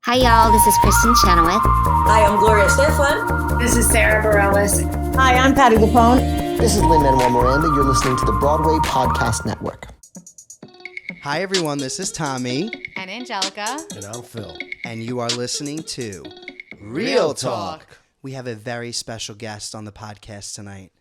Hi, y'all. This is Kristen Chenoweth. Hi, I'm Gloria Stefan. This is Sarah Bareilles. Hi, I'm Patty LuPone. This is Lin-Manuel Miranda. You're listening to the Broadway Podcast Network. Hi, everyone. This is Tommy. And Anjelica. And I'm Phil. And you are listening to Real Talk. We have a very special guest on the podcast tonight.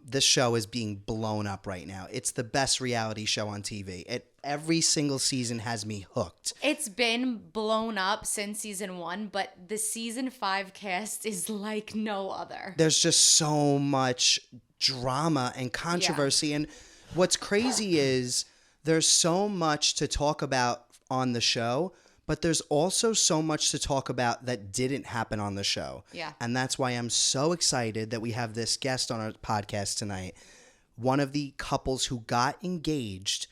This show is being blown up right now. It's the best reality show on TV. Every single season has me hooked. It's been blown up since season 1, but the season 5 cast is like no other. There's just so much drama and controversy. And what's crazy is there's so much to talk about on the show, but there's also so much to talk about that didn't happen on the show. Yeah. And that's why I'm so excited that we have this guest on our podcast tonight. One of the couples who got engaged,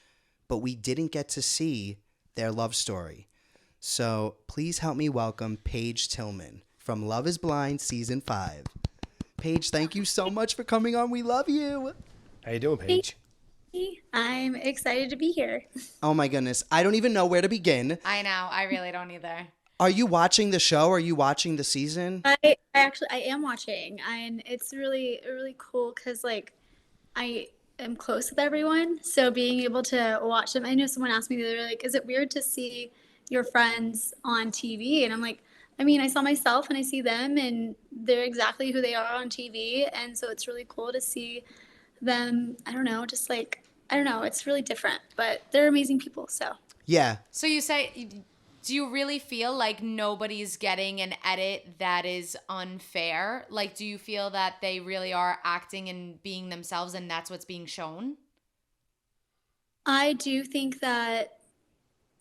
but we didn't get to see their love story. So please help me welcome Paige Tillman from Love is Blind Season 5. Paige, thank you so much for coming on. We love you. How you doing, Paige? I'm excited to be here. Oh my goodness. I don't even know where to begin. I know. I really don't either. Are you watching the show? Are you watching the season? I am watching, and it's really cool because I am close with everyone, so being able to watch them. I know someone asked me the other day, is it weird to see your friends on TV? And I'm like, I saw myself and I see them, and they're exactly who they are on TV, and so it's really cool to see them. I don't know, it's really different, but they're amazing people. So yeah. So you say, do you really feel like nobody's getting an edit that is unfair? Like, do you feel that they really are acting and being themselves and that's what's being shown? I do think that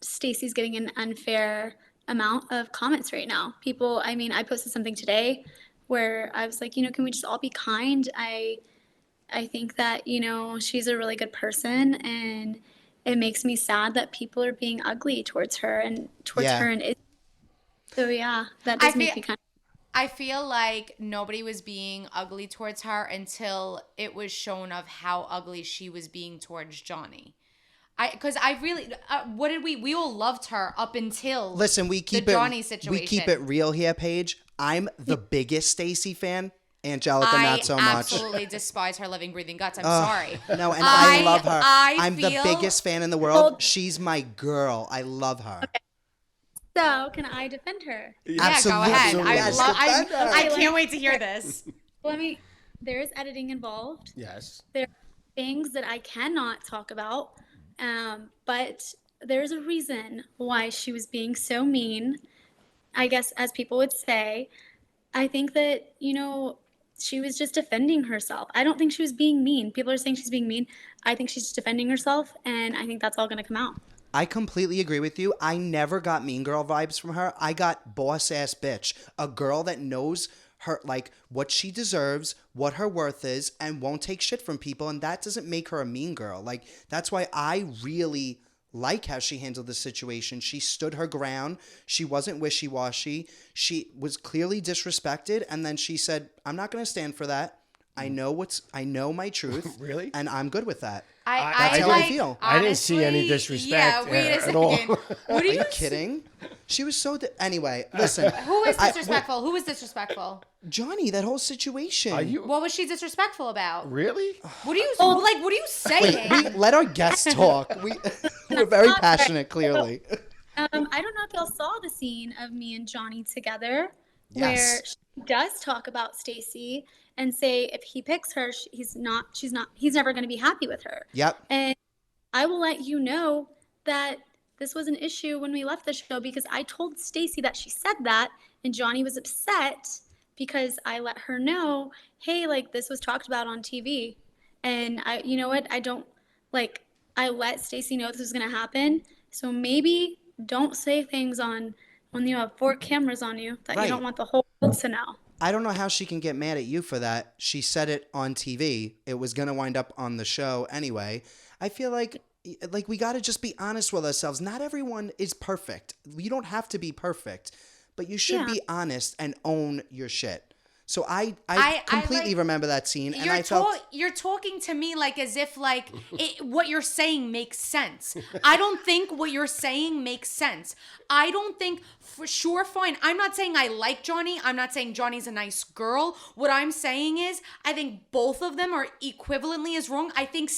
Stacey's getting an unfair amount of comments right now. People, I posted something today where I was like, can we just all be kind? I think that, she's a really good person, and it makes me sad that people are being ugly towards her and towards her. And that does make me kind of. I feel like nobody was being ugly towards her until it was shown of how ugly she was being towards Johnny. We all loved her up until the Johnny situation. We keep it real here, Paige. I'm the biggest Stacey fan. Anjelica, not so much. I absolutely despise her living, breathing guts. I'm sorry. No, and I love her. I'm the biggest fan in the world. She's my girl. I love her. Okay. So, can I defend her? Yeah, absolutely. Go ahead. I can't wait to hear this. There is editing involved. Yes. There are things that I cannot talk about, but there's a reason why she was being so mean, I guess, as people would say. I think that, she was just defending herself. I don't think she was being mean. People are saying she's being mean. I think she's just defending herself, and I think that's all going to come out. I completely agree with you. I never got mean girl vibes from her. I got boss ass bitch. A girl that knows her, what she deserves, what her worth is, and won't take shit from people, and that doesn't make her a mean girl. That's why I really like how she handled the situation. She stood her ground. She wasn't wishy-washy. She was clearly disrespected, and then she said, I'm not going to stand for that. I know my truth. Really? And I'm good with that. That's how I feel. I didn't see any disrespect at all. What are you kidding? She was so... Anyway, listen. Who is disrespectful? Who was disrespectful? Johnny, that whole situation. What was she disrespectful about? Really? What are you saying? Let our guests talk. We're very passionate, clearly. I don't know if y'all saw the scene of me and Johnny together, yes, where she does talk about Stacey and say if he picks her, he's never going to be happy with her. Yep. And I will let you know that this was an issue when we left the show, because I told Stacey that she said that, and Johnny was upset because I let her know, hey, this was talked about on TV. And I let Stacey know this was going to happen. So maybe don't say things when you have 4 cameras on you that you don't want the whole world to know. I don't know how she can get mad at you for that. She said it on TV. It was going to wind up on the show anyway. I feel like we got to just be honest with ourselves. Not everyone is perfect. You don't have to be perfect, but you should be honest and own your shit. So I completely remember that scene, and I felt you're talking to me like as if like what you're saying makes sense. I don't think what you're saying makes sense. I don't think for sure. Fine. I'm not saying I like Johnny. I'm not saying Johnny's a nice girl. What I'm saying is I think both of them are equivalently as wrong. I think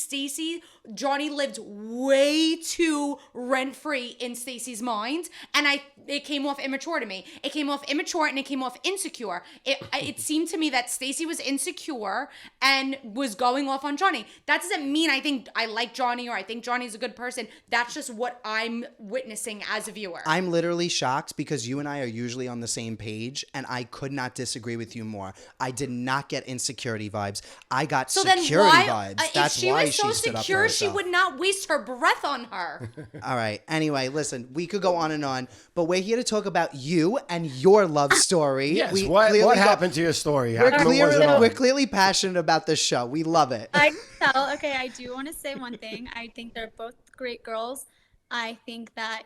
Johnny lived way too rent-free in Stacey's mind, and it came off immature to me. It came off immature and it came off insecure. It seemed to me that Stacey was insecure and was going off on Johnny. That doesn't mean I think I like Johnny or I think Johnny's a good person. That's just what I'm witnessing as a viewer. I'm literally shocked because you and I are usually on the same page, and I could not disagree with you more. I did not get insecurity vibes. I got security vibes. That's why she stood up for herself. She would not waste her breath on her. All right. Anyway, listen, we could go on and on, but we're here to talk about you and your love story. Yes. What happened to your story? We're clearly passionate about this show. We love it. I can tell. Okay, I do want to say one thing. I think they're both great girls. I think that,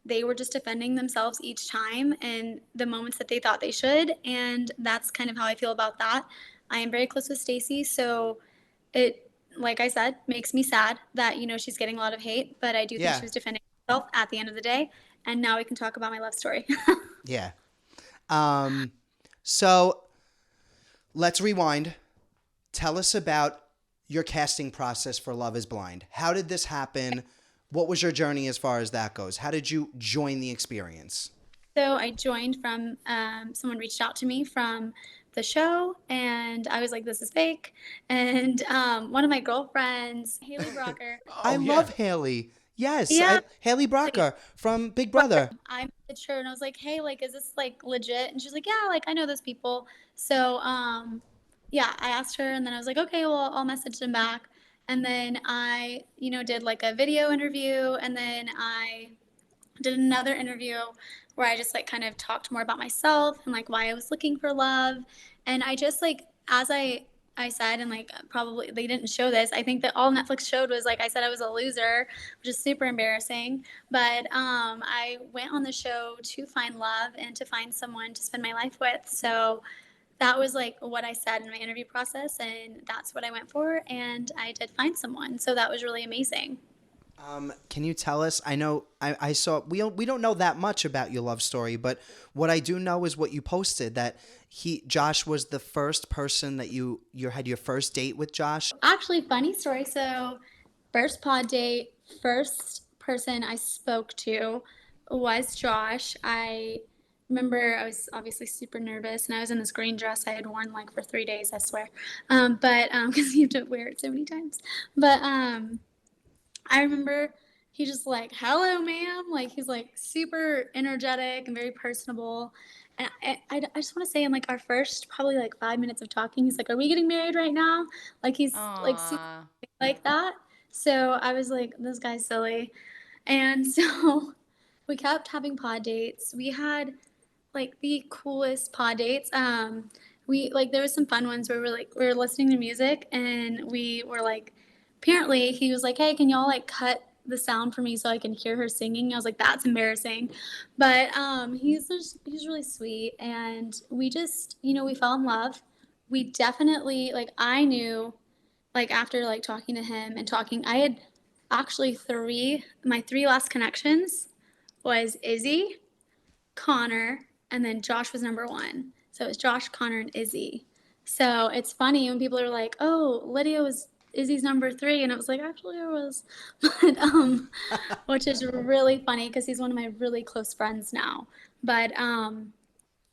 they were just defending themselves each time in the moments that they thought they should. And that's kind of how I feel about that. I am very close with Stacey, so it, like I said, makes me sad that, she's getting a lot of hate, but I do think she was defending herself at the end of the day. And now we can talk about my love story. Yeah. So let's rewind. Tell us about your casting process for Love is Blind. How did this happen? What was your journey as far as that goes? How did you join the experience? So I joined from, someone reached out to me from the show, and I was like, this is fake. And one of my girlfriends, Haley Bracco. I love Haley. Yes. Yeah. Haley Bracco from Big Brother. I messaged her and I was like, hey, is this legit? And she's like, yeah, I know those people. So, I asked her, and then I was like, okay, well, I'll message them back. And then I, did a video interview, and then I did another interview where I just kind of talked more about myself and why I was looking for love. And I just as I said, and probably they didn't show this, I think that all Netflix showed was I said I was a loser, which is super embarrassing. But I went on the show to find love and to find someone to spend my life with. So that was what I said in my interview process, and that's what I went for, and I did find someone. So that was really amazing. Can you tell us, I know I saw, we don't know that much about your love story, but what I do know is what you posted, that Josh was the first person that you had your first date with Josh. Actually, funny story. So first pod date, first person I spoke to was Josh. I remember I was obviously super nervous, and I was in this green dress I had worn for 3 days, I swear. Because you have to wear it so many times. But I remember he just hello, ma'am. He's super energetic and very personable. And I just want to say in our first probably 5 minutes of talking, he's are we getting married right now? He's super like that. So I was this guy's silly. And so we kept having pod dates. We had the coolest pod dates. We there was some fun ones where we were listening to music, and we were apparently he was hey, can y'all cut the sound for me so I can hear her singing? I was that's embarrassing. But he's really sweet, and we just, we fell in love. We definitely I knew after talking to him and talking, I had actually my three last connections was Izzy, Connor, and then Josh was number one. So it was Josh, Connor, and Izzy. So it's funny when people are oh, Lydia was Izzy's number 3, and it was actually I was. But which is really funny because he's one of my really close friends now. But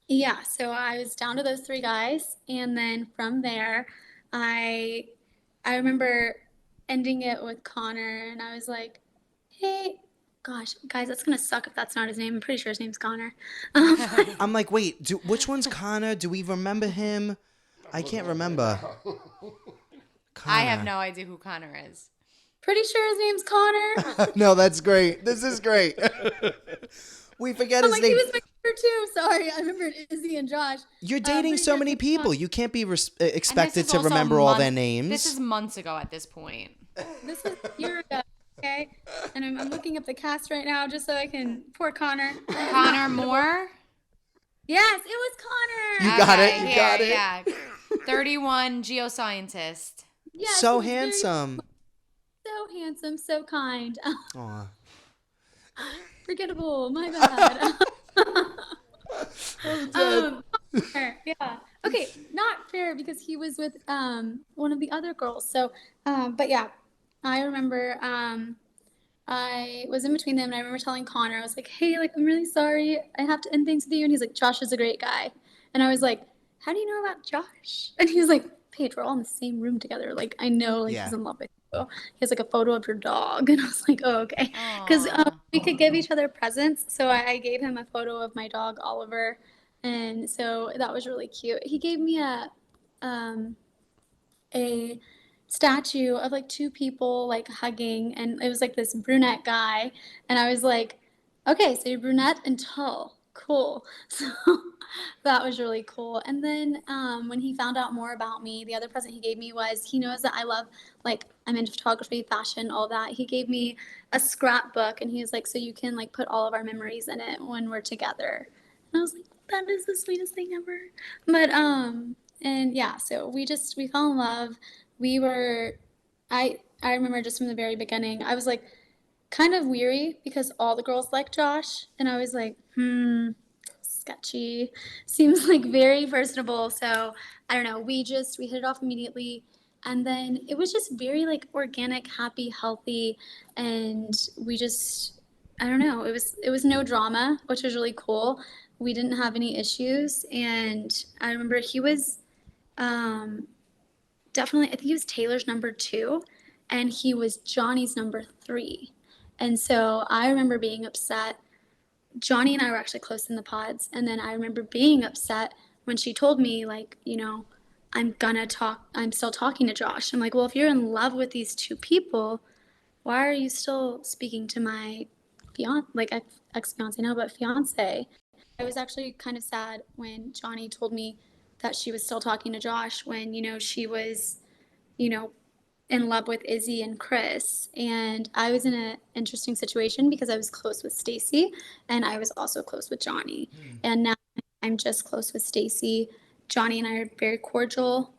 yeah, so I was down to those 3 guys, and then from there I remember ending it with Connor, and I was hey, gosh, guys, that's going to suck if that's not his name. I'm pretty sure his name's Connor. I'm wait, which one's Connor? Do we remember him? I can't remember. I have no idea who Connor is. Pretty sure his name's Connor. No, that's great. This is great. We forget his name. He was my number 2. Sorry, I remembered Izzy and Josh. You're dating so many people. You can't be expected to remember all their names. This is months ago at this point. This is a year ago. Okay, and I'm looking up the cast right now just so I can. Poor Connor. Connor Moore. Yes, it was Connor. You got it. You got it. Yeah. 31 geoscientist. Yes, So he was handsome. so handsome, so kind. Aw. Forgettable. My bad. Fair, yeah. Okay, not fair because he was with one of the other girls. So, but yeah, I remember I was in between them, and I remember telling Connor, I was like, "Hey, like I'm really sorry, I have to end things with you." And he's like, "Josh is a great guy," and I was like, "How do you know about Josh?" And he was like, "Paige, we're all in the same room together. Like I know, like he's in love with you." He has like a photo of your dog, and I was like, "Oh, okay," because we could give each other presents. So I gave him a photo of my dog Oliver, and so that was really cute. He gave me a statue of like two people like hugging, and it was like this brunette guy, and I was like, okay, so you're brunette and tall, cool. So that was really cool. And then when he found out more about me, the other present he gave me was, he knows that I love, like I'm into photography, fashion, all that. He gave me a scrapbook, and he was like, so you can like put all of our memories in it when we're together. And I was like, that is the sweetest thing ever. But and yeah, so we fell in love. We were, I remember just from the very beginning, I was like kind of weary because all the girls liked Josh, and I was like, sketchy. Seems like very personable. So I don't know. We hit it off immediately, and then it was just very like organic, happy, healthy, and we just, I don't know. It was no drama, which was really cool. We didn't have any issues, and I remember he was definitely, I think he was Taylor's number 2, and he was Johnny's number 3. And so I remember being upset. Johnny and I were actually close in the pods, and then I remember being upset when she told me, like, you know, I'm still talking to Josh. I'm like, well, if you're in love with these two people, why are you still speaking to my ex-fiance now, but fiance? I was actually kind of sad when Johnny told me that she was still talking to Josh when, you know, she was, you know, in love with Izzy and Chris. And I was in an interesting situation because I was close with Stacy, and I was also close with Johnny. And now I'm just close with Stacy. Johnny and I are very cordial,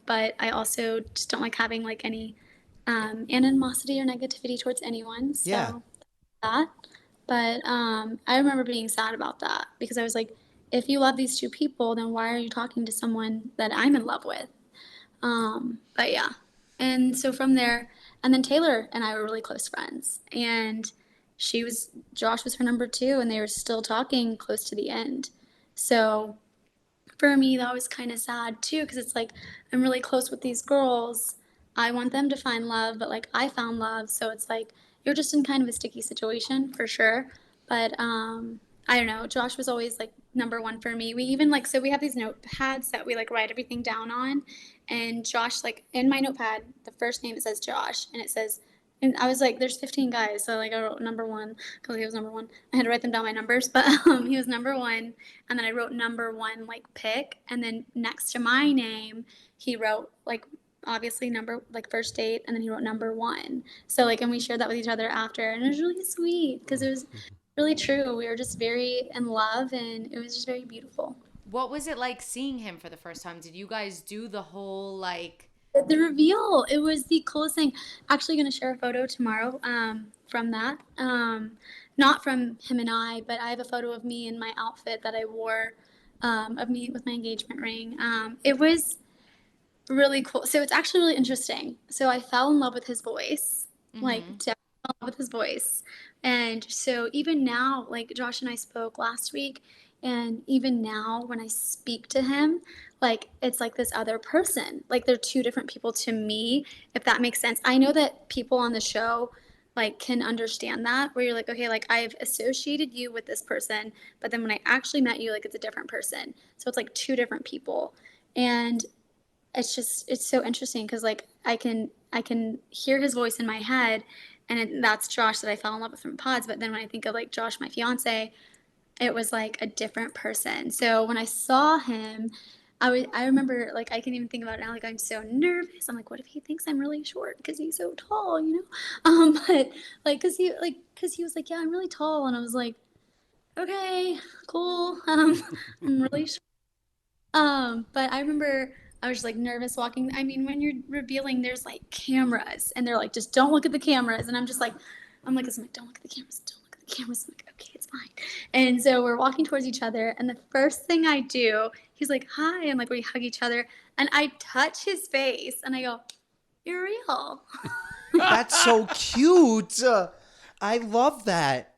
but I also just don't like having like any animosity or negativity towards anyone. So that. But I remember being sad about that because I was like, if you love these two people, then why are you talking to someone that I'm in love with? But yeah. And so from there, and then Taylor and I were really close friends. And Josh was her number 2, and they were still talking close to the end. So for me, that was kind of sad too, because it's like, I'm really close with these girls. I want them to find love, but like I found love. So it's like, you're just in kind of a sticky situation for sure. But I don't know. Josh was always like number 1 for me. We even like, so we have these notepads that we like write everything down on. And Josh, like in my notepad, the first name, it says Josh, and it says, and I was like, there's 15 guys. So like I wrote number 1 because he was number 1. I had to write them down my numbers, but he was number 1. And then I wrote number 1, like pick. And then next to my name, he wrote like, obviously number, like first date. And then he wrote number 1. So like, and we shared that with each other after. And it was really sweet because it was really true. We were just very in love, and it was just very beautiful. What was it like seeing him for the first time? Did you guys do the whole like the reveal? It was the coolest thing. Actually going to share a photo tomorrow from that. Not from him and I, but I have a photo of me in my outfit that I wore, of me with my engagement ring. It was really cool. So it's actually really interesting. So I fell in love with his voice, like definitely fell in love with his voice. And so even now, like Josh and I spoke last week, and even now when I speak to him, like it's like this other person. Like they're two different people to me, if that makes sense. I know that people on the show like can understand that, where you're like, okay, like I've associated you with this person, but then when I actually met you, like it's a different person. So it's like two different people. And it's so interesting because like I can hear his voice in my head, and that's Josh that I fell in love with from pods. But then when I think of like Josh, my fiance, it was like a different person. So when I saw him, I remember, like, I can even think about it now, like, I'm so nervous. I'm like, what if he thinks I'm really short because he's so tall, you know? But, like, because he was like, yeah, I'm really tall. And I was like, okay, cool. I'm really sure. But I remember I was just like nervous walking. I mean, when you're revealing, there's like cameras, and they're like, just don't look at the cameras. And I'm like, don't look at the cameras, don't look at the cameras. I'm like, okay, it's fine. And so we're walking towards each other, and the first thing I do, he's like, hi, and like we hug each other, and I touch his face, and I go, you're real. That's so cute. I love that.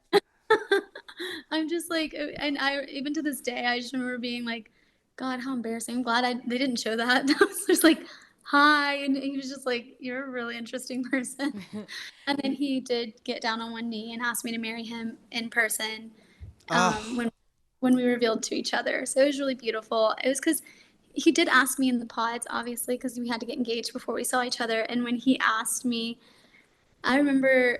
I'm just like, and I even to this day, I just remember being like, God, how embarrassing. I'm glad they didn't show that. I was just like, hi. And he was just like, you're a really interesting person. And then he did get down on one knee and asked me to marry him in person when we revealed to each other. So it was really beautiful. It was because he did ask me in the pods, obviously, because we had to get engaged before we saw each other. And when he asked me, I remember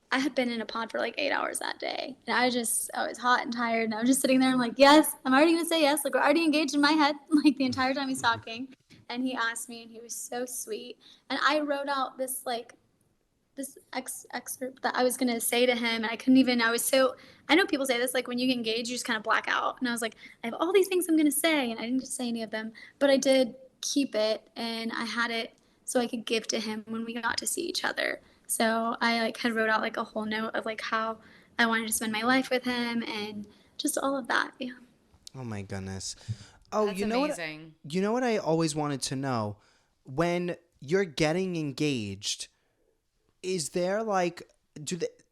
I had been in a pod for like 8 hours that day. And I was hot and tired. And I was just sitting there. I'm like, yes, I'm already going to say yes. Like, we're already engaged in my head, like the entire time he's talking. And he asked me, and he was so sweet. And I wrote out this excerpt that I was going to say to him. And I couldn't even, I know people say this, like when you get engaged, you just kind of black out. And I was like, I have all these things I'm going to say. And I didn't say any of them. But I did keep it. And I had it so I could give to him when we got to see each other. So I like had wrote out like a whole note of like how I wanted to spend my life with him and just all of that. Yeah. Oh my goodness. Oh, That's amazing. You know what I always wanted to know? When you're getting engaged, is there like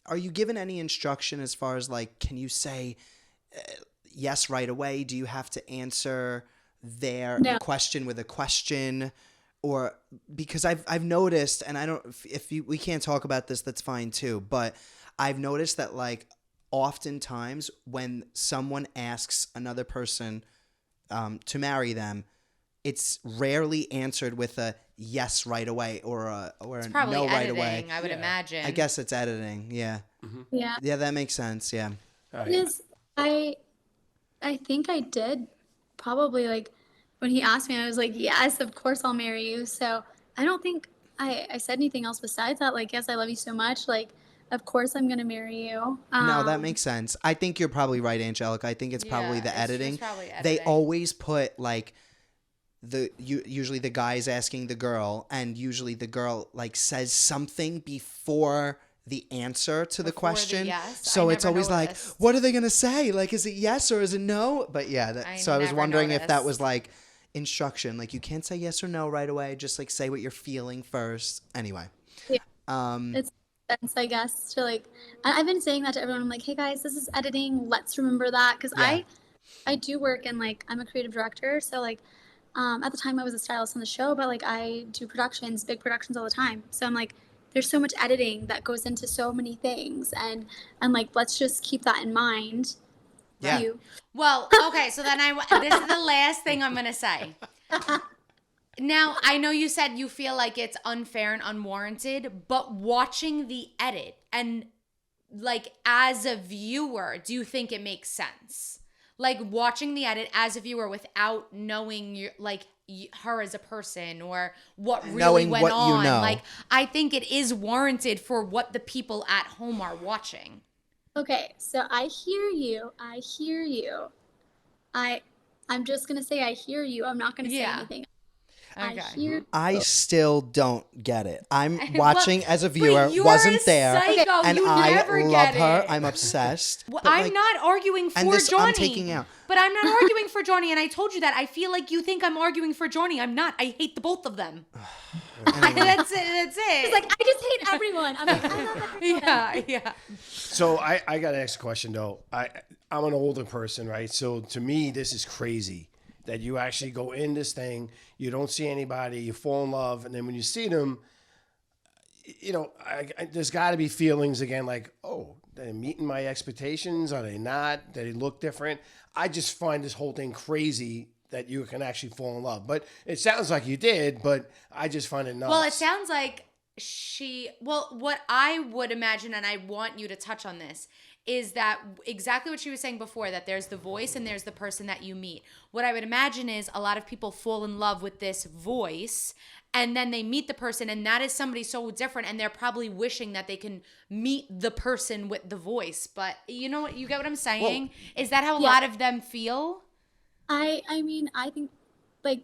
are you given any instruction as far as like, can you say yes right away? Do you have to answer their question with a question? Or because I've noticed, and I don't, we can't talk about this, that's fine too. But I've noticed that like oftentimes when someone asks another person to marry them, it's rarely answered with a yes right away or a no right away. I would imagine. I guess it's editing. Yeah. Mm-hmm. Yeah. Yeah, that makes sense. Yeah. It is. I think I did probably like. When he asked me, I was like, yes, of course I'll marry you. So I don't think I said anything else besides that. Like, yes, I love you so much. Like, of course I'm going to marry you. No, that makes sense. I think you're probably right, Anjelica. I think it's probably the editing. Probably editing. They always put like usually the guy's asking the girl, and usually the girl like says something before the answer to the question. Yes. So it's always noticed. like, what are they going to say? Like, is it yes or is it no? But yeah, so I was wondering if that was like instruction, like you can't say yes or no right away, just like say what you're feeling first. Anyway, it's sense, I guess, to like, I've been saying that to everyone. I'm like, hey guys, this is editing, let's remember that, because I do work in like, I'm a creative director, so like at the time I was a stylist on the show, but like I do big productions all the time, so I'm like, there's so much editing that goes into so many things, and like, let's just keep that in mind. Yeah. Well, okay, so then this is the last thing I'm going to say. Now, I know you said you feel like it's unfair and unwarranted, but watching the edit and like as a viewer, do you think it makes sense? Like watching the edit as a viewer without knowing her as a person or what really knowing went what on. You know. Like I think it is warranted for what the people at home are watching. Okay, so I hear you. I'm just going to say I hear you. I'm not going to say anything. Okay. I still don't get it. I'm watching as a viewer, wasn't there, and I love her. I'm obsessed. Well, I'm not arguing for Johnny. I'm taking out. But I'm not arguing for Johnny, and I told you that. I feel like you think I'm arguing for Johnny. I'm not. I hate the both of them. That's it. It's like, I just hate everyone. I'm like, I love everyone. Yeah. So I got to ask a question, though. I'm an older person, right? So to me, this is crazy that you actually go in this thing, you don't see anybody, you fall in love, and then when you see them, you know, there's got to be feelings again like, oh, they're meeting my expectations. Are they not? Do they look different? I just find this whole thing crazy that you can actually fall in love. But it sounds like you did, but I just find it nuts. Well, it sounds like what I would imagine, and I want you to touch on this, is that exactly what she was saying before, that there's the voice and there's the person that you meet. What I would imagine is a lot of people fall in love with this voice and then they meet the person and that is somebody so different and they're probably wishing that they can meet the person with the voice. But you know what, you get what I'm saying? Is that how a lot of them feel? I mean, I think like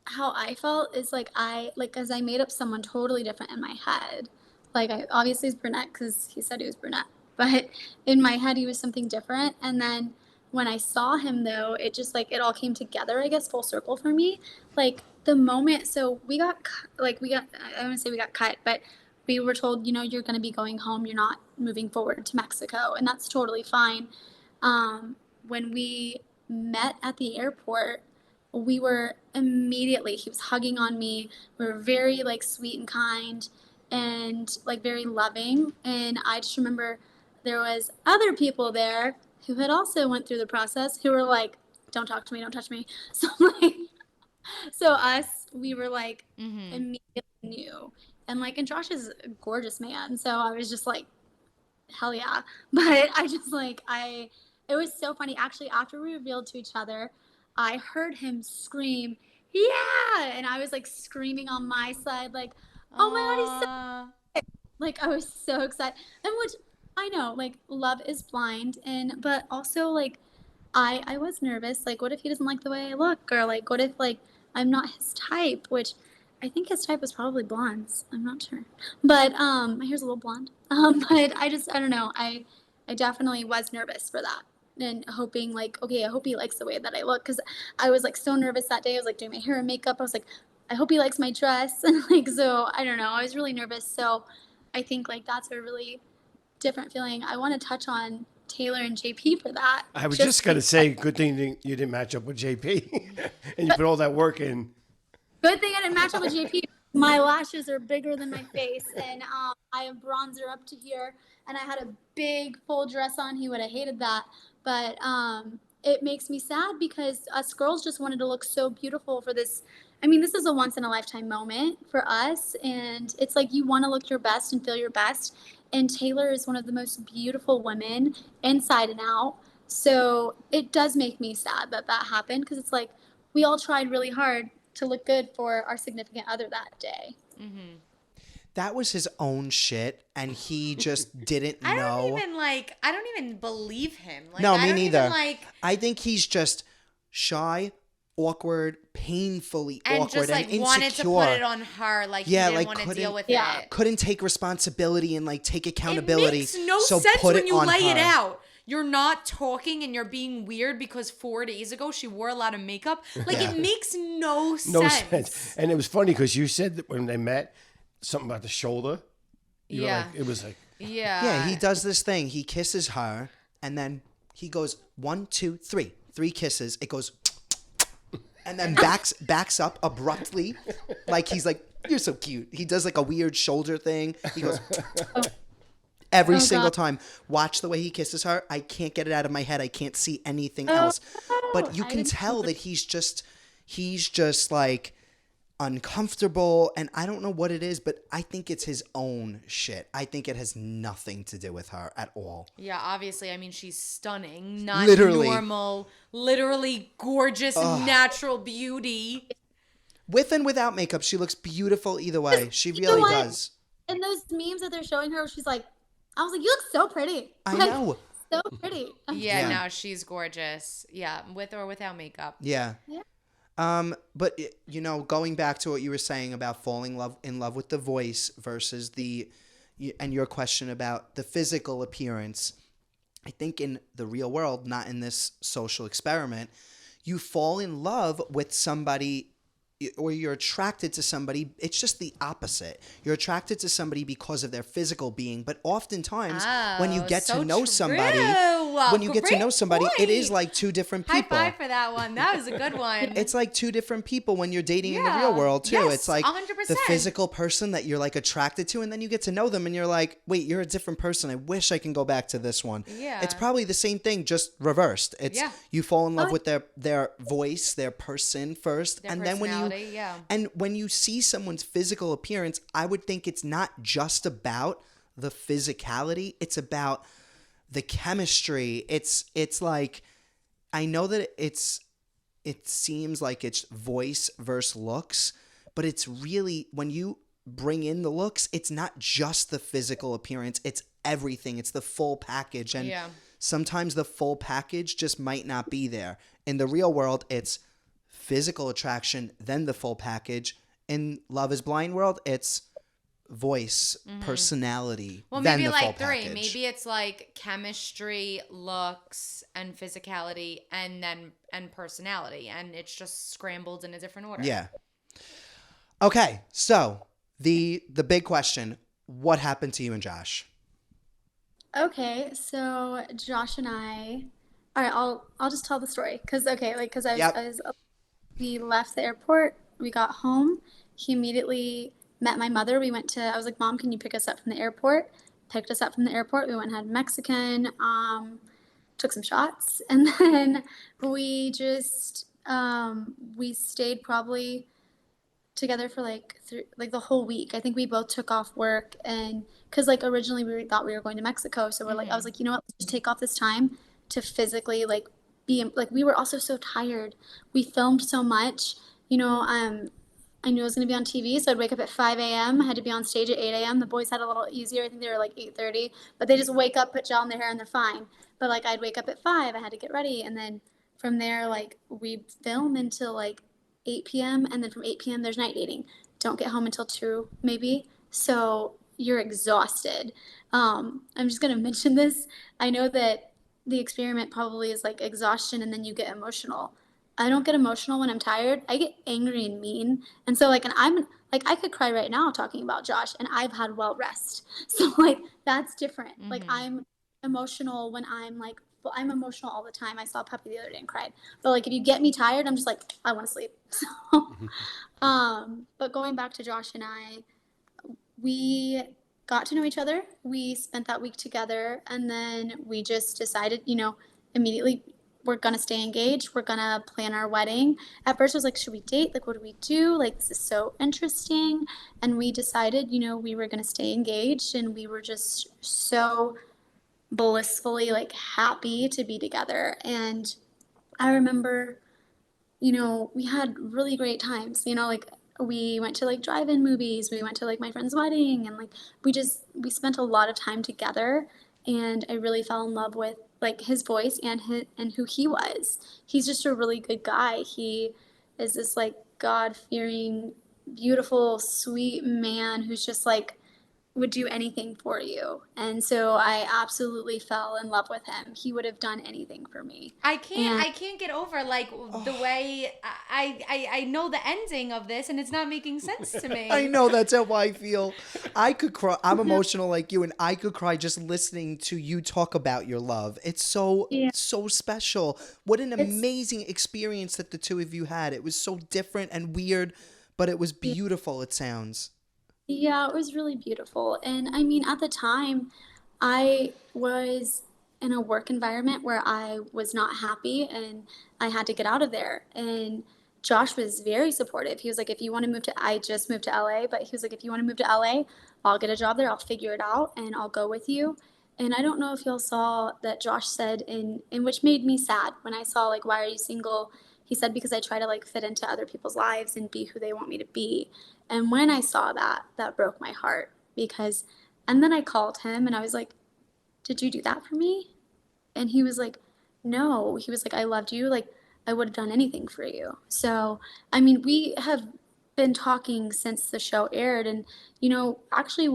how I felt is like as I made up someone totally different in my head. Like I obviously is brunette because he said he was brunette, but in my head he was something different. And then when I saw him though, it just like it all came together, I guess, full circle for me. Like the moment, so we got I wouldn't say we got cut, but we were told, you know, you're going to be going home, you're not moving forward to Mexico, and that's totally fine. When we met at the airport, we were immediately, he was hugging on me. We were very like sweet and kind and like very loving. And I just remember there was other people there who had also went through the process who were like, don't talk to me, don't touch me. So like, we were like immediately knew. And like, and Josh is a gorgeous man. So I was just like, hell yeah. But I just like, it was so funny. Actually, after we revealed to each other, I heard him scream, yeah! And I was like screaming on my side, like, oh my God, he's so excited. Like, I was so excited. And which I know, like, love is blind. But also, like, I was nervous. Like, what if he doesn't like the way I look? Or like, what if like I'm not his type? Which I think his type was probably blondes. I'm not sure. But my hair's a little blonde. But I don't know. I definitely was nervous for that. And hoping like, okay, I hope he likes the way that I look. Because I was like so nervous that day. I was like doing my hair and makeup. I was like, I hope he likes my dress. And like, so I don't know. I was really nervous. So I think like that's a really different feeling. I want to touch on Taylor and JP for that. I was just going to say, good thing you didn't match up with JP. And you put all that work in. Good thing I didn't match up with JP. My lashes are bigger than my face. And I have bronzer up to here. And I had a big full dress on. He would have hated that. But it makes me sad because us girls just wanted to look so beautiful for this. I mean, this is a once in a lifetime moment for us. And it's like you want to look your best and feel your best. And Taylor is one of the most beautiful women inside and out. So it does make me sad that that happened because it's like we all tried really hard to look good for our significant other that day. Mm-hmm. That was his own shit, and he just didn't know. I don't even believe him. Like, no, me neither. I think he's just shy, awkward, painfully awkward, just, like, and insecure. wanted to put it on her, like he didn't want to deal with it. Couldn't take responsibility and like take accountability. It makes no so sense put when you lay her. it out. You're not talking and you're being weird because 4 days ago she wore a lot of makeup. Like it makes no sense. And it was funny because you said that when they met, something about the shoulder. You were like, it was like. Yeah, he does this thing. He kisses her and then he goes 1, 2, 3. 3 kisses. It goes and then backs up abruptly. Like he's like, you're so cute. He does like a weird shoulder thing. He goes every single time. Watch the way he kisses her. I can't get it out of my head. I can't see anything else. But you can tell that he's just like uncomfortable, and I don't know what it is, but I think it's his own shit. I think it has nothing to do with her at all. Yeah, obviously. I mean, she's stunning, not normal, literally gorgeous, natural beauty. With and without makeup, she looks beautiful either way. She really does. And those memes that they're showing her, she's like, I was like, you look so pretty. I know. So pretty. No, she's gorgeous. Yeah, with or without makeup. Yeah. But you know, going back to what you were saying about falling in love with the voice versus and your question about the physical appearance, I think in the real world, not in this social experiment, you fall in love with somebody or you're attracted to somebody. It's just the opposite. You're attracted to somebody because of their physical being, but oftentimes when you get to know somebody, it is like 2 different people. High five for that one. That was a good one. It's like 2 different people when you're dating in the real world too. Yes, it's like 100%. the physical person that you're like attracted to, and then you get to know them and you're like, wait, you're a different person. I wish I can go back to this one. Yeah. It's probably the same thing, just reversed. It's you fall in love with their voice, their person first, their and then when you see someone's physical appearance, I would think it's not just about the physicality. It's about the chemistry. It's like, I know that it seems like it's voice versus looks, but it's really, when you bring in the looks, it's not just the physical appearance, it's everything. It's the full package. And sometimes the full package just might not be there. In the real world, it's physical attraction, then the full package. In Love is Blind world, it's voice, personality, Well, then maybe the like full three. package. Maybe it's like chemistry, looks, and physicality, and personality, and it's just scrambled in a different order. Yeah. Okay, so the big question: what happened to you and Josh? Okay, so Josh and I, all right, I'll just tell the story because Yep. we left the airport, we got home, he immediately met my mother. I was like, Mom, can you pick us up from the airport? Picked us up from the airport. We went and had Mexican, took some shots, and then we stayed probably together for like the whole week. I think we both took off work, and because like originally thought we were going to Mexico, so I was like, you know what, let's just take off this time to physically like like we were also so tired. We filmed so much, I knew I was going to be on TV, so I'd wake up at 5 a.m. I had to be on stage at 8 a.m. The boys had a little easier. I think they were like 8:30, but they just wake up, put gel in their hair, and they're fine. But like I'd wake up at 5, I had to get ready, and then from there, like we'd film until like 8 p.m. and then from 8 p.m. there's night dating. Don't get home until 2 maybe. So you're exhausted. I'm just going to mention this. I know that the experiment probably is like exhaustion and then you get emotional. I don't get emotional when I'm tired. I get angry and mean. And so like, and I'm like, I could cry right now talking about Josh and I've had well rest. So like, that's different. Like I'm emotional when I'm emotional all the time. I saw Puppy the other day and cried. But like, if you get me tired, I'm just like, I want to sleep. So, but going back to Josh and I, we got to know each other. We spent that week together, and then we just decided, immediately we're going to stay engaged. We're going to plan our wedding. At first I was like, should we date? Like, what do we do? Like, this is so interesting. And we decided, we were going to stay engaged, and we were just so blissfully like happy to be together. And I remember, we had really great times, like we went to like drive-in movies, we went to like my friend's wedding, and like we spent a lot of time together, and I really fell in love with like his voice and who he was. He's just a really good guy. He is this like God-fearing, beautiful, sweet man who's just like would do anything for you. And so I absolutely fell in love with him. He would have done anything for me. I can't get over like the way I know the ending of this, and it's not making sense to me. I know, that's how I feel. I could cry. I'm emotional like you, and I could cry just listening to you talk about your love. It's so special. What an amazing experience that the two of you had. It was so different and weird, but it was beautiful, it sounds. Yeah, it was really beautiful. And I mean, at the time, I was in a work environment where I was not happy and I had to get out of there. And Josh was very supportive. He was like, if you want to I just moved to LA, but he was like, if you want to move to LA, I'll get a job there. I'll figure it out and I'll go with you. And I don't know if y'all saw that Josh said in which made me sad when I saw like, why are you single? He said, because I try to like fit into other people's lives and be who they want me to be. And when I saw that, that broke my heart and then I called him and I was like, did you do that for me? And he was like, no. He was like, I loved you. Like, I would have done anything for you. So, I mean, we have been talking since the show aired, and, actually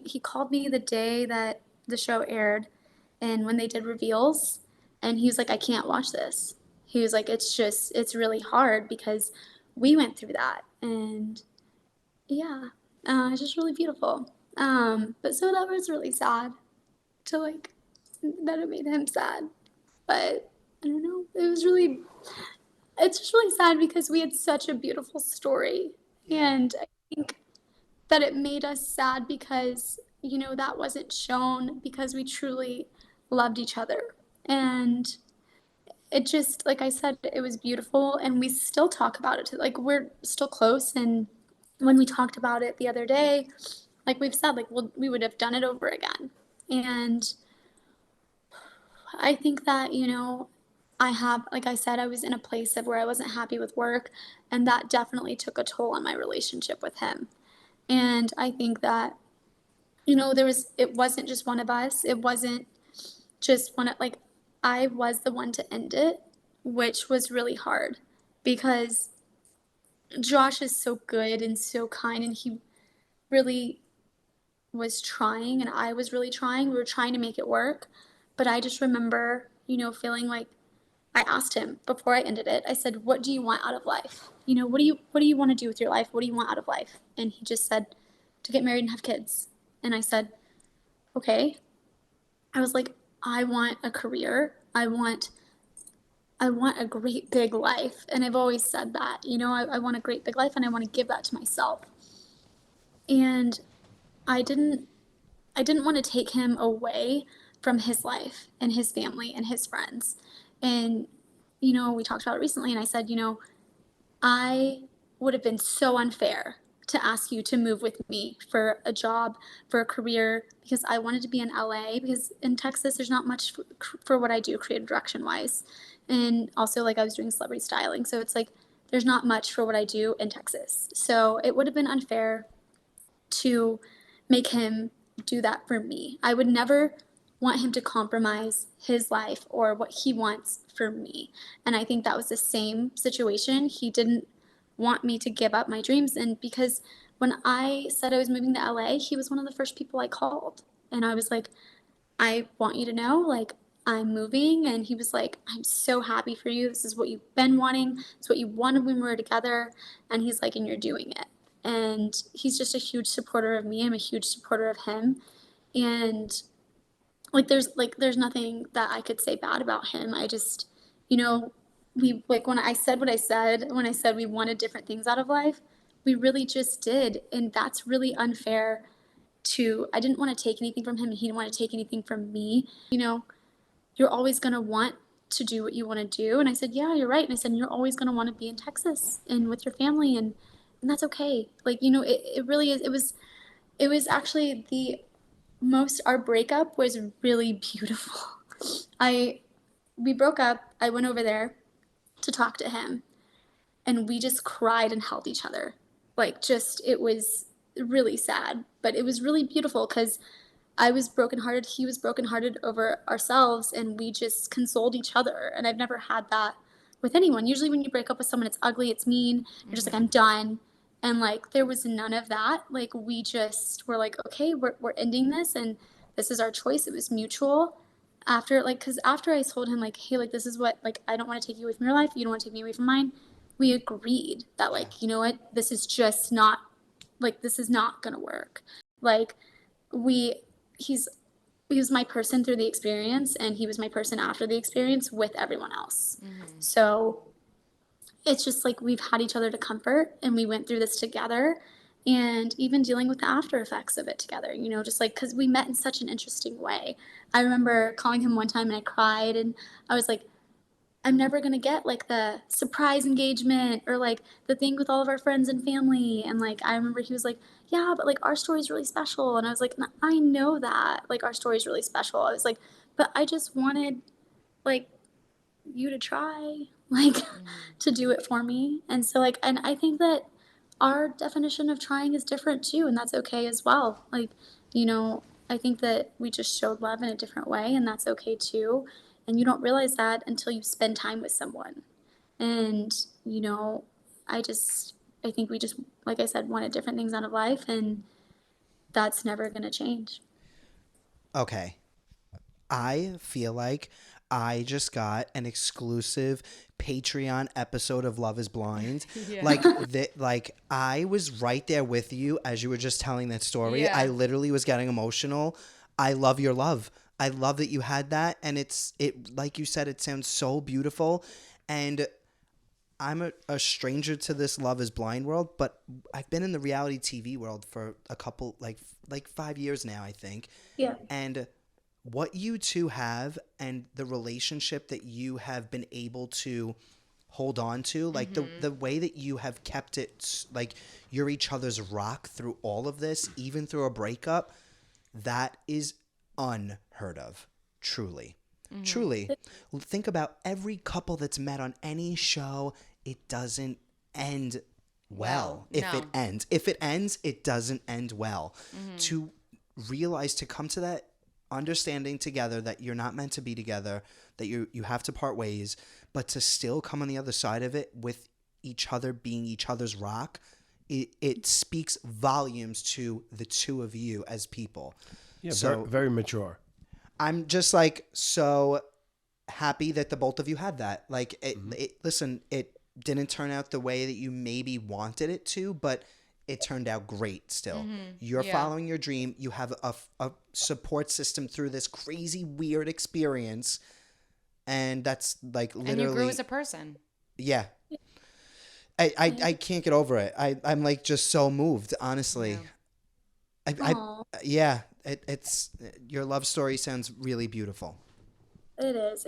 he called me the day that the show aired and when they did reveals, and he was like, I can't watch this. He was like, it's really hard because we went through that. And yeah, it's just really beautiful. But so that was really sad to like, that it made him sad. But I don't know, it's just really sad because we had such a beautiful story. And I think that it made us sad because, that wasn't shown because we truly loved each other. And it just, like I said, it was beautiful, and we still talk about it. Like, we're still close, and when we talked about it the other day, like we've said, like we would have done it over again. And I think that, like I said, I was in a place of where I wasn't happy with work, and that definitely took a toll on my relationship with him. And I think that, it wasn't just one of us. It wasn't just one of, like, I was the one to end it, which was really hard because Josh is so good and so kind, and he really was trying, and I was really trying. We were trying to make it work. But I just remember, feeling like I asked him before I ended it. I said, "What do you want out of life? What do you want to do with your life? What do you want out of life?" And he just said, "To get married and have kids." And I said, "Okay." I was like, "I want a career. I want a great big life." And I've always said that, I want a great big life, and I want to give that to myself. And I didn't want to take him away from his life and his family and his friends. And, we talked about it recently, and I said, I would have been so unfair to ask you to move with me for a job, for a career, because I wanted to be in LA, because in Texas, there's not much for what I do creative direction wise. And also, like, I was doing celebrity styling. So it's like, there's not much for what I do in Texas. So it would have been unfair to make him do that for me. I would never want him to compromise his life or what he wants for me. And I think that was the same situation. He didn't want me to give up my dreams. And because when I said I was moving to LA, he was one of the first people I called. And I was like, "I want you to know, like, I'm moving." And he was like, "I'm so happy for you. This is what you've been wanting. It's what you wanted when we were together." And he's like, "And you're doing it." And he's just a huge supporter of me. I'm a huge supporter of him. And there's nothing that I could say bad about him. I just, we, like, when I said what I said, when I said we wanted different things out of life, we really just did. And that's really unfair I didn't want to take anything from him, and he didn't want to take anything from me. You're always going to want to do what you want to do. And I said, "Yeah, you're right." And I said, "You're always going to want to be in Texas and with your family, and that's okay." Like, it really is. It was actually our breakup was really beautiful. We broke up. I went over there to talk to him, and we just cried and held each other. Like, it was really sad, but it was really beautiful because I was brokenhearted. He was brokenhearted over ourselves, and we just consoled each other. And I've never had that with anyone. Usually when you break up with someone, it's ugly, it's mean. You're just like, "I'm done." And, like, there was none of that. Like, we just were like, "Okay, we're ending this, and this is our choice." It was mutual. Because after I told him, like, "Hey, like, this is what, like, I don't want to take you away from your life. You don't want to take me away from mine." We agreed that, like, you know what, this is just not, like, this is not going to work. Like, he was my person through the experience, and he was my person after the experience with everyone else. So it's just like we've had each other to comfort, and we went through this together, and even dealing with the after effects of it together, just like, because we met in such an interesting way. I remember calling him one time, and I cried, and I was like, "I'm never going to get, like, the surprise engagement or, like, the thing with all of our friends and family." And, like, I remember he was like, "Yeah, but, like, our story's really special." And I was like, "I know that, like, our story's really special." I was like, "But I just wanted, like, you to try, like, to do it for me." And so, like, and I think that our definition of trying is different too, and that's okay as well. Like, I think that we just showed love in a different way, and that's okay too. And you don't realize that until you spend time with someone. And, I think we just, like I said, wanted different things out of life, and that's never going to change. Okay. I feel like I just got an exclusive Patreon episode of Love is Blind. Yeah. Like I was right there with you as you were just telling that story. Yeah. I literally was getting emotional. I love your love. I love that you had that, and it like you said, it sounds so beautiful. And I'm a stranger to this Love is Blind world, but I've been in the reality TV world for a couple, like 5 years now, I think. Yeah. And what you two have and the relationship that you have been able to hold on to, like the way that you have kept it, like you're each other's rock through all of this, even through a breakup, that is unheard of, truly. Truly. Think about every couple that's met on any show. It doesn't end well. If it ends, it doesn't end well. To realize, to come to that understanding together that you're not meant to be together, that you have to part ways, but to still come on the other side of it with each other being each other's rock, it speaks volumes to the two of you as people. Yeah, so very, very mature. I'm just like so happy that the both of you had that. Like, listen, it didn't turn out the way that you maybe wanted it to, but it turned out great still. You're following your dream. You have a support system through this crazy, weird experience. And that's like literally. And you grew as a person. Yeah. I can't get over it. I'm like just so moved, honestly. Yeah. It's your love story sounds really beautiful. It is.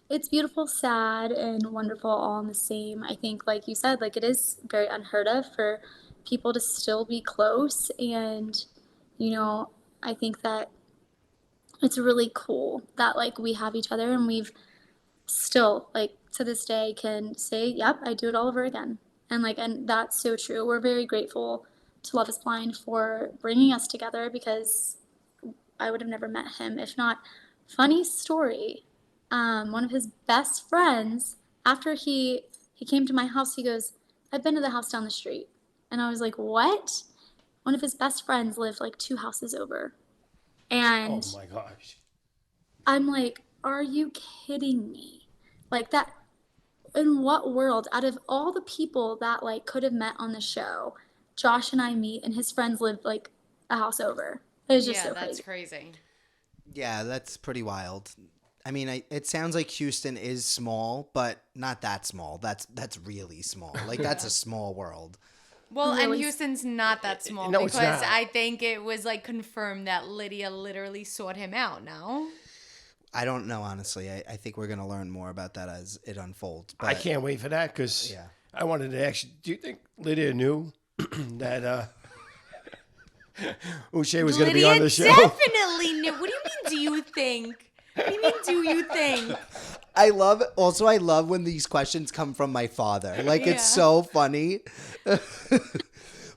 It's beautiful, sad, and wonderful all in the same. I think, like you said, like it is very unheard of for people to still be close, and I think that it's really cool that like we have each other, and we've still like to this day can say, "Yep, I do it all over again," and that's so true. We're very grateful to Love Is Blind for bringing us together, because I would have never met him if not. Funny story. One of his best friends, after he came to my house, he goes, "I've been to the house down the street." And I was like, "What?" One of his best friends lived like 2 houses over. And Oh my gosh. I'm like, "Are you kidding me?" Like that, in what world, out of all the people that like could have met on the show, Josh and I meet and his friends lived like a house over. It was just so that's crazy. crazy. Yeah, that's pretty wild. I mean, it sounds like Houston is small, but not that small. That's really small. Like, that's a small world. Well, and Really? Houston's not that small, No, it's because not. I think it was like confirmed that Lydia literally sought him out. No, I don't know, honestly. I think we're going to learn more about that as it unfolds. But I can't wait for that, because I wanted to ask you, do you think Lydia knew that Uche was going to be on the show? Definitely knew. What do you mean? Do you think? What do you mean? Do you think? I love when these questions come from my father. Like, it's so funny.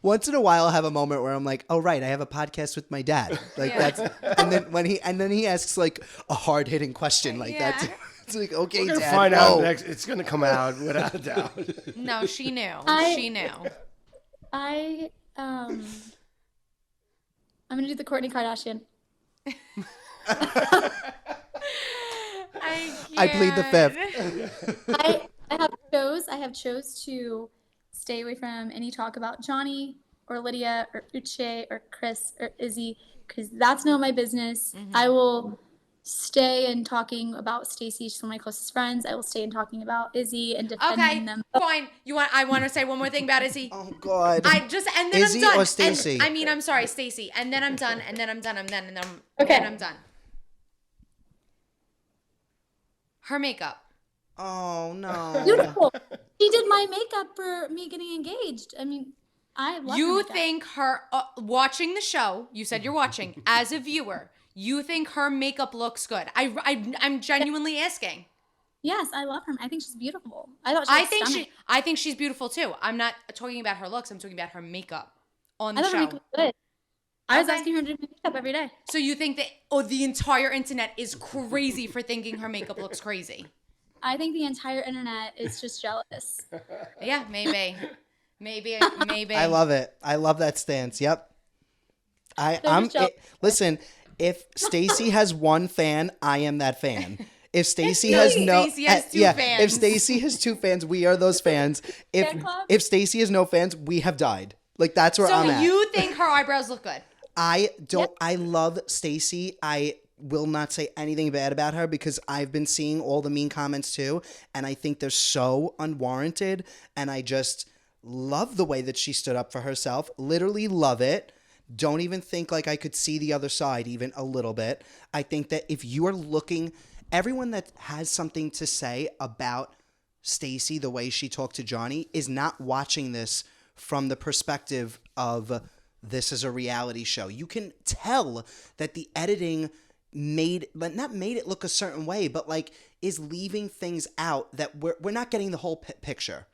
Once in a while, I'll have a moment where I'm like, "Oh, right, I have a podcast with my dad." Like that's, and then he asks like a hard hitting question like that. It's like, okay, We're gonna Dad. find no. out next. It's going to come out without a doubt. No, she knew. She knew. I'm gonna do the Kourtney Kardashian. I plead the fifth. I have chose to stay away from any talk about Johnny or Lydia or Uche or Chris or Izzy, because that's not my business. I will stay in talking about Stacey. She's one of my closest friends. I will stay in talking about Izzy and defending them. Fine. I want to say one more thing about Izzy. Oh God. And then Izzy I'm done. or Stacey? I mean, I'm sorry, Stacey. And then I'm done. And then I'm done. And then Okay. and I'm done. Her makeup. Oh no. Beautiful. She did my makeup for me getting engaged. I mean, I love her You makeup. think her watching the show? You said you're watching as a viewer. You think her makeup looks good? I'm genuinely asking. Yes, I love her. I think she's beautiful. I think she's beautiful too. I'm not talking about her looks. I'm talking about her makeup on the I thought her show. makeup was good. I was Okay. asking her to do makeup every day. So you think that the entire internet is crazy for thinking her makeup looks crazy? I think the entire internet is just jealous. Yeah, maybe. I love it. I love that stance. Yep. Listen, if Stacey has one fan, I am that fan. If Stacey has Stacey has two fans. If Stacey has 2 fans, we are those fans. If Stacey has no fans, we have died. Like, that's where I'm at. So you think her eyebrows look good? I don't. I love Stacey. I will not say anything bad about her because I've been seeing all the mean comments too, and I think they're so unwarranted. And I just love the way that she stood up for herself. Literally love it. Don't even think like I could see the other side even a little bit. I think that if you are looking, everyone that has something to say about Stacey, the way she talked to Johnny, is not watching this from the perspective of this is a reality show. You can tell that the editing not made it look a certain way, but like is leaving things out that we're not getting the whole picture.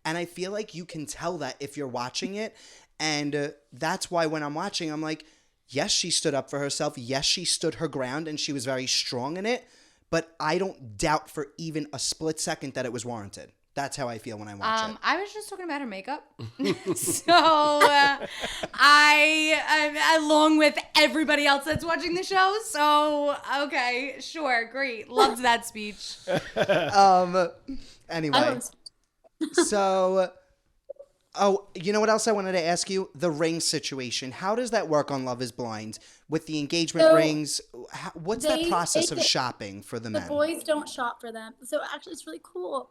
And I feel like you can tell that if you're watching it. And that's why when I'm watching, I'm like, yes, she stood up for herself. Yes, she stood her ground and she was very strong in it. But I don't doubt for even a split second that it was warranted. That's how I feel when I watch it. I was just talking about her makeup. So I along with everybody else that's watching the show. So, okay, sure, great. Loved that speech. Anyway. So, you know what else I wanted to ask you? The ring situation. How does that work on Love is Blind? With the engagement rings, what's that process of shopping for the men? The boys don't shop for them. So actually it's really cool.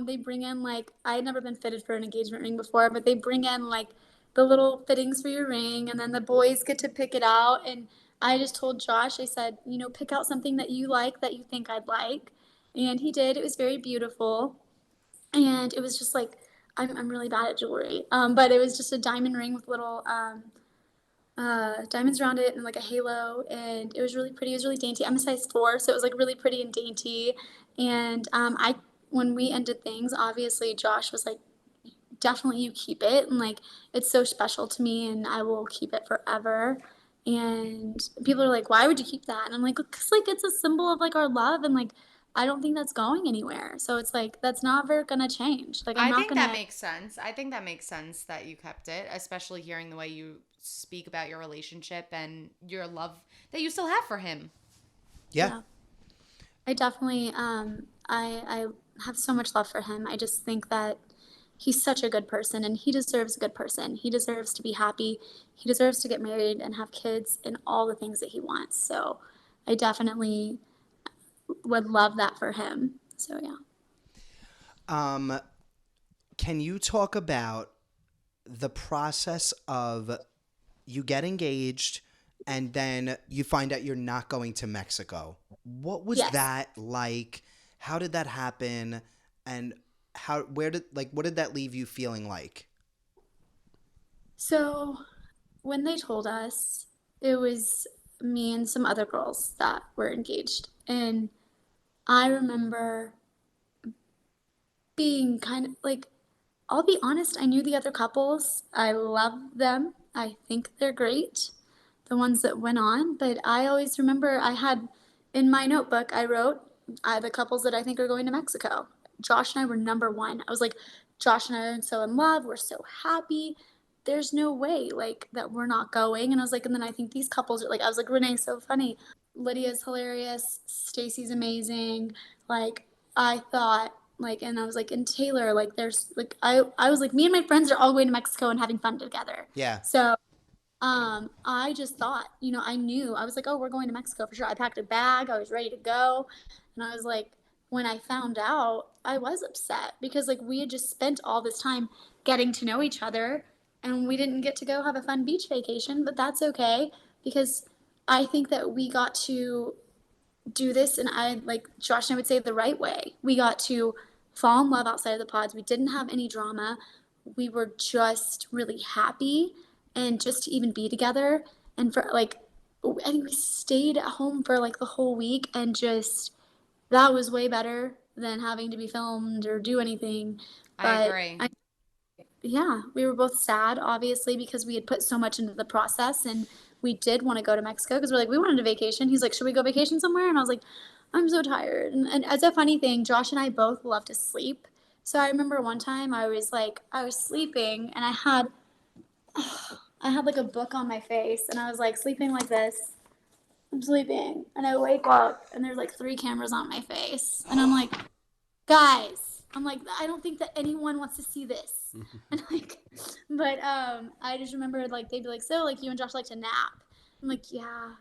They bring in like, I had never been fitted for an engagement ring before, but they bring in like the little fittings for your ring, and then the boys get to pick it out. And I just told Josh, I said, pick out something that you like, that you think I'd like. And he did. It was very beautiful. And it was just like, I'm really bad at jewelry. But it was just a diamond ring with little diamonds around it and like a halo. And it was really pretty. It was really dainty. I'm a size 4, so it was like really pretty and dainty. And when we ended things, obviously Josh was like, definitely you keep it. And like, it's so special to me and I will keep it forever. And people are like, why would you keep that? And I'm like, because like, it's a symbol of like our love. And like, I don't think that's going anywhere. So it's like, that's never going to change. Like, I think that makes sense. I think that makes sense that you kept it, especially hearing the way you speak about your relationship and your love that you still have for him. Yeah. I definitely, I have so much love for him. I just think that he's such a good person and he deserves a good person. He deserves to be happy. He deserves to get married and have kids and all the things that he wants. So I definitely would love that for him. So yeah. Can you talk about the process of you get engaged and then you find out you're not going to Mexico? What was that like? How did that happen? And what did that leave you feeling like? So when they told us, it was me and some other girls that were engaged. And I remember being kind of like, I'll be honest, I knew the other couples. I love them. I think they're great, the ones that went on. But I always remember I had in my notebook, I wrote the couples that I think are going to Mexico. Josh and I were number 1. I was like, Josh and I are so in love. We're so happy. There's no way like that we're not going. And I was like, and then I think these couples are like, I was like, Renee's so funny. Lydia's hilarious. Stacy's amazing. Like I thought like, and I was like, and Taylor, like there's like, I was like, me and my friends are all going to Mexico and having fun together. Yeah. So I just thought, I knew, I was like, oh, we're going to Mexico for sure. I packed a bag. I was ready to go. And I was like, when I found out, I was upset because like we had just spent all this time getting to know each other and we didn't get to go have a fun beach vacation, but that's okay because I think that we got to do this, and I like Josh and I would say the right way. We got to fall in love outside of the pods. We didn't have any drama. We were just really happy and just to even be together. And for like, I think we stayed at home for like the whole week and just, that was way better than having to be filmed or do anything. I agree. Yeah, we were both sad, obviously, because we had put so much into the process and we did want to go to Mexico because we're like, we wanted a vacation. He's like, should we go vacation somewhere? And I was like, I'm so tired. And as a funny thing, Josh and I both love to sleep. So I remember one time I was sleeping and I had like a book on my face and I was like sleeping like this. I'm sleeping and I wake up and there's like 3 cameras on my face. And I'm like, guys, I don't think that anyone wants to see this. And like, but I just remember like they'd be like, so like you and Josh like to nap. I'm like, yeah.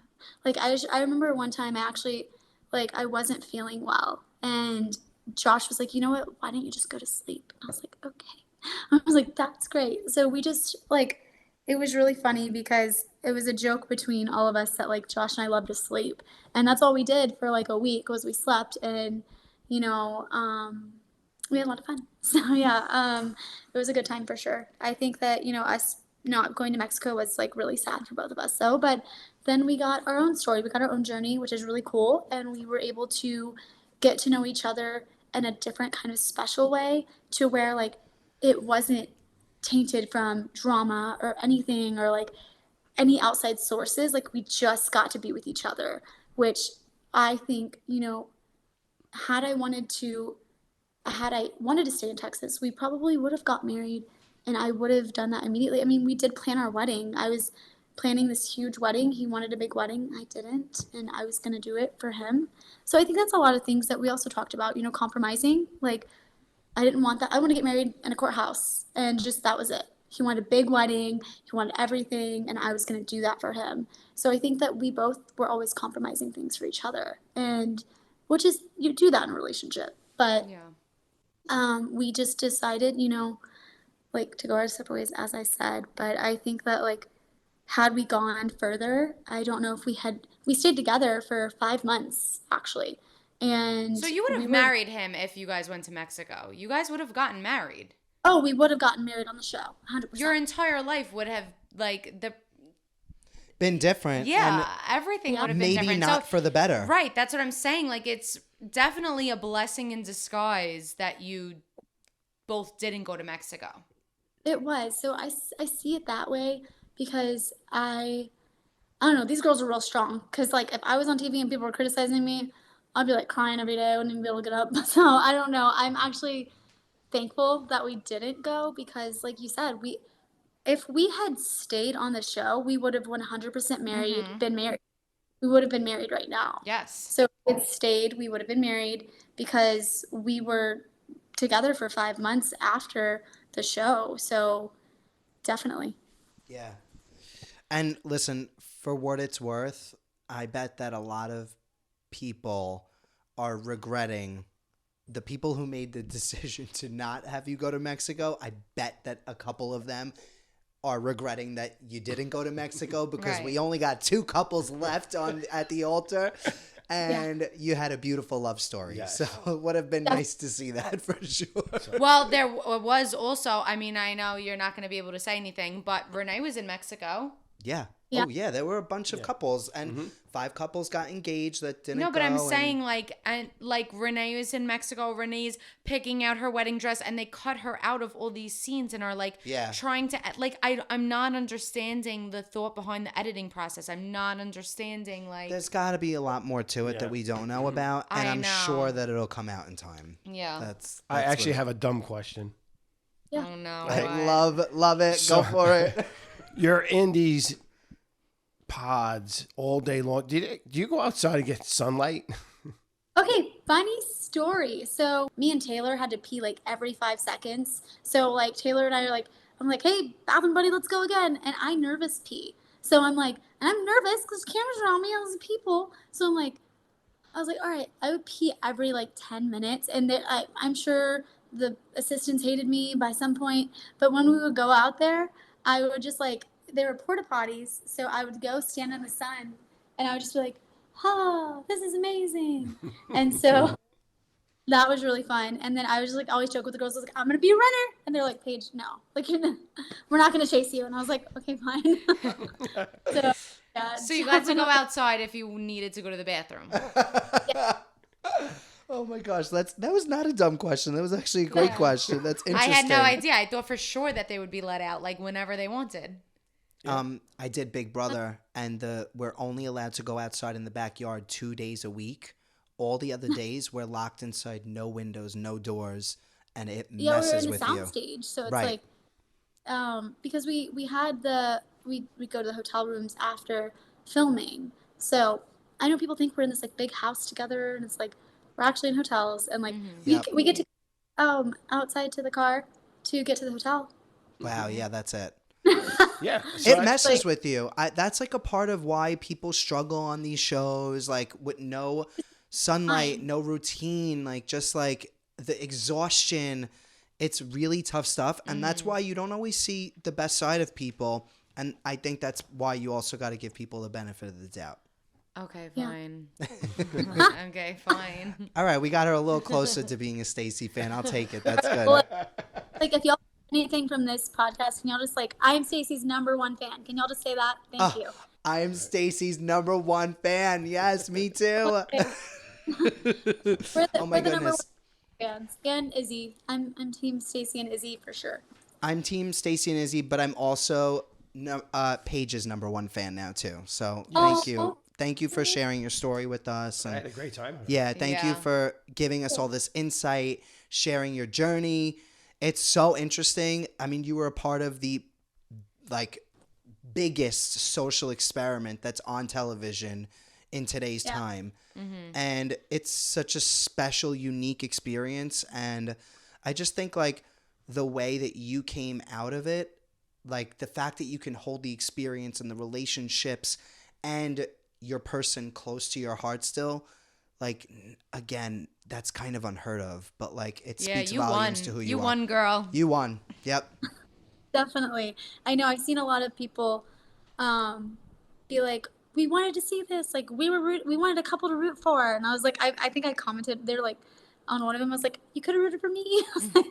Like I remember one time I actually like I wasn't feeling well and Josh was like, you know what, why don't you just go to sleep? And I was like, okay. I was like, that's great. So we just like, it was really funny because it was a joke between all of us that like Josh and I love to sleep. And that's all we did for like a week was we slept and, we had a lot of fun. So yeah, it was a good time for sure. I think that, us not going to Mexico was like really sad for both of us though, but then we got our own story. We got our own journey, which is really cool. And we were able to get to know each other in a different kind of special way, to where like it wasn't tainted from drama or anything, or like any outside sources. Like we just got to be with each other, which I think, had I wanted to stay in Texas, we probably would have got married, and I would have done that immediately. I mean, we did plan our wedding. I was planning this huge wedding. He wanted a big wedding. I didn't, and I was going to do it for him. So I think that's a lot of things that we also talked about, compromising. Like, I didn't want that. I want to get married in a courthouse, and just that was it. He wanted a big wedding. He wanted everything, and I was going to do that for him. So I think that we both were always compromising things for each other, and which is, you do that in a relationship. But we just decided, like, to go our separate ways, as I said. But I think that, like, had we gone further, I don't know if we stayed together for 5 months, actually. And so you would have married him if you guys went to Mexico. You guys would have gotten married. Oh, we would have gotten married on the show, 100%. Your entire life would have, like, been different. Yeah, and everything would have been different. Maybe not for the better. Right, that's what I'm saying. Like, it's definitely a blessing in disguise that you both didn't go to Mexico. It was. So I see it that way, because I don't know, these girls are real strong. Because, like, if I was on TV and people were criticizing me, I'd be, like, crying every day. I wouldn't even be able to get up. So I don't know. I'm actually thankful that we didn't go, because, like you said, if we had stayed on the show, we would have 100% been married. We would have been married right now. Yes. So if we had stayed, we would have been married, because we were together for 5 months after the show. So definitely. Yeah. And listen, for what it's worth, I bet that a lot of people are regretting, the people who made the decision to not have you go to Mexico. I bet that a couple of them are regretting that you didn't go to Mexico, because we only got 2 couples left at the altar, and you had a beautiful love story. Yes. So it would have been nice to see that for sure. Well, there was also, I mean, I know you're not going to be able to say anything, but Renee was in Mexico. Yeah. Yeah. Oh, yeah. There were a bunch of couples, and 5 couples got engaged that didn't go. No, but I'm saying, like Renee was in Mexico. Renee's picking out her wedding dress, and they cut her out of all these scenes and are, like, trying to, like, I'm not understanding the thought behind the editing process. I'm not understanding, like. There's got to be a lot more to it that we don't know about, and I'm sure that it'll come out in time. Yeah. That's I actually have a dumb question. Yeah. Oh, no. I love it. So, go for it. You're in these pods all day long. Do you go outside and get sunlight? Okay, funny story. So me and Taylor had to pee like every 5 seconds. So like Taylor and I are like, I'm like, hey, bathroom buddy, let's go again. And I nervous pee. So I'm like, and I'm nervous because cameras around me, all these people. So I was like, all right, I would pee every like 10 minutes. And I'm sure the assistants hated me by some point. But when we would go out there, I would just like, there were porta potties, so I would go stand in the sun, and I would just be like, oh, this is amazing. And so that was really fun. And then I was just like, always joke with the girls, I was like, I'm going to be a runner. And they're like, Paige, no, like, we're not going to chase you. And I was like, okay, fine. So you got to go outside if you needed to go to the bathroom. Yeah. Oh my gosh, that was not a dumb question. That was actually a great question. That's interesting. I had no idea. I thought for sure that they would be let out, like, whenever they wanted. I did Big Brother, and we're only allowed to go outside in the backyard 2 days a week. All the other days, we're locked inside, no windows, no doors, and it messes with you. Yeah, we're in a soundstage, so it's like, because we go to the hotel rooms after filming. So I know people think we're in this like big house together, and it's like we're actually in hotels, and like we get to outside to the car to get to the hotel. Wow, yeah, that's it. Yeah, so it messes with you. That's like a part of why people struggle on these shows, like with no sunlight, no routine, like just like the exhaustion. It's really tough stuff, and that's why you don't always see the best side of people. And I think that's why you also got to give people the benefit of the doubt. Okay, fine. Okay, fine. All right, we got her a little closer to being a Stacey fan. I'll take it. That's good. Well, like if y'all anything from this podcast, can y'all just like, I'm Stacey's #1 fan. Can y'all just say that? Thank you. I am Stacy's #1 fan. Yes, me too. We're the, Oh my we're the number goodness. one fans. And Izzy. I'm team Stacy and Izzy for sure. I'm team Stacy and Izzy, but I'm also Paige's #1 fan now too. So thank you. Oh. Thank you for sharing your story with us. I And had a great time. yeah, thank you Yeah. for giving us all this insight, sharing your journey. It's so interesting. I mean, you were a part of the biggest social experiment that's on television in today's time. And it's such a special, unique experience. And I just think the way that you came out of it, the fact that you can hold the experience and the relationships and your person close to your heart still, again, that's kind of unheard of, but it speaks you volumes won. to who You you are. won, girl. You won. Yep. Definitely. I know I've seen a lot of people be like, we wanted to see this. We wanted a couple to root for. And I was like, I think I commented, they're on one of them, I was like, you could have rooted for me. I was like,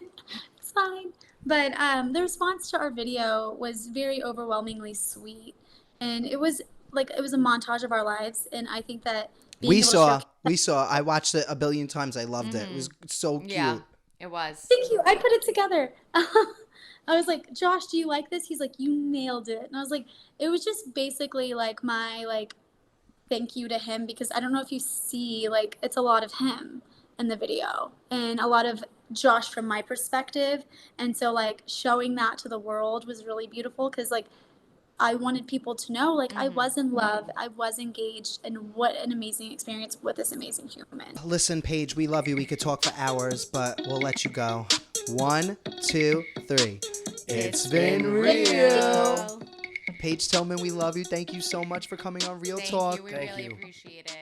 it's fine. But the response to our video was very overwhelmingly sweet. And it was a montage of our lives. And I think that We saw. I watched it a billion times. I loved it. It was so cute. Yeah, it was. Thank you. I put it together. I was like, Josh, do you like this? He's like, you nailed it. And I was like, it was just basically my thank you to him, because I don't know if you see, it's a lot of him in the video and a lot of Josh from my perspective. And so showing that to the world was really beautiful, because I wanted people to know I was in love, I was engaged, and what an amazing experience with this amazing human. Listen, Paige, we love you. We could talk for hours, but we'll let you go. 1, 2, 3. It's been real. Paige Tillman, we love you. Thank you so much for coming on Real Thank Talk. you. We Thank really you. appreciate it.